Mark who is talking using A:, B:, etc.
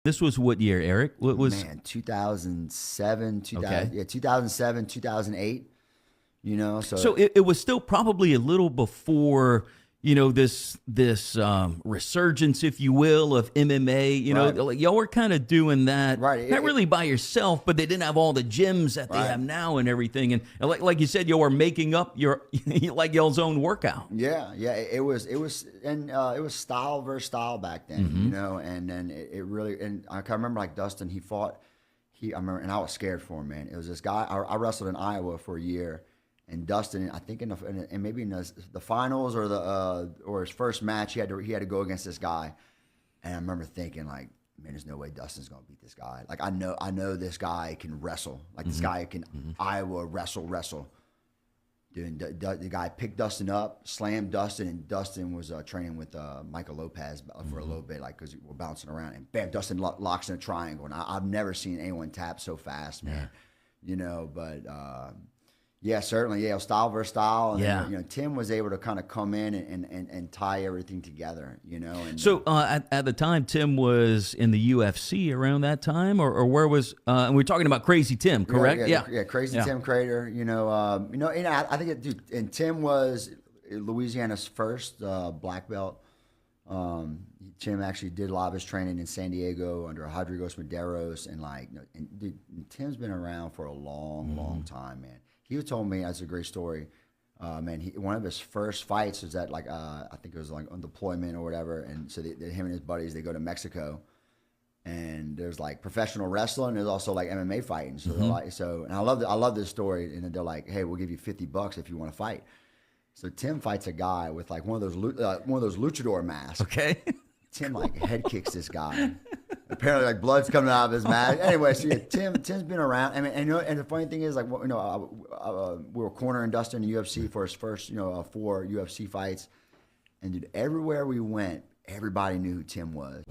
A: This was what year, Eric? What was
B: 2007, 2000,
A: Okay.
B: yeah, 2007, 2008. You know,
A: So it was still probably a little before, this resurgence, if you will, of MMA.
B: Right.
A: Like y'all were kind of doing that,
B: Right.
A: not really by yourself, but they didn't have all the gyms that they
B: Right.
A: have now and everything. And like you said, y'all were making up your like y'all's own workout.
B: Yeah, it was style versus style back then,
A: Mm-hmm.
B: you know, and then it really, and I can remember like Dustin, I remember, and I was scared for him, man. It was this guy, I wrestled in Iowa for a year, and Dustin, I think and maybe in the finals or his first match, he had to go against this guy, and I remember thinking like, man, there's no way Dustin's gonna beat this guy. Like I know this guy can wrestle, like this guy can Iowa wrestle. Dude, the guy picked Dustin up, slammed Dustin, and Dustin was training with Michael Lopez for a little bit, like because we're bouncing around, and bam, Dustin locks in a triangle, and I've never seen anyone tap so fast, man. Yeah. You know, but yeah, certainly, yeah, style versus style, and
A: Yeah.
B: Tim was able to kind of come in and tie everything together, you know. And
A: So at the time, Tim was in the UFC around that time, or where was? And we're talking about Crazy Tim, correct?
B: Yeah, Crazy Tim Credeur. And I think, dude, and Tim was Louisiana's first black belt. Tim actually did a lot of his training in San Diego under Rodriguez Medeiros, and dude, Tim's been around for a long time, man. He told me, that's a great story. Man, one of his first fights was at I think it was like on deployment or whatever, and so him and his buddies, they go to Mexico, and there's like professional wrestling, and there's also like MMA fighting. So they're like, and I love this story, and then they're like, hey, we'll give you $50 if you want to fight. So Tim fights a guy with like one of those luchador masks.
A: Okay.
B: Tim like head kicks this guy. Apparently, like blood's coming out of his mask. Anyway, so yeah, Tim's been around. I mean, and the funny thing is, like, we were cornering Dustin in the UFC for his first, 4 UFC fights, and dude, everywhere we went, everybody knew who Tim was.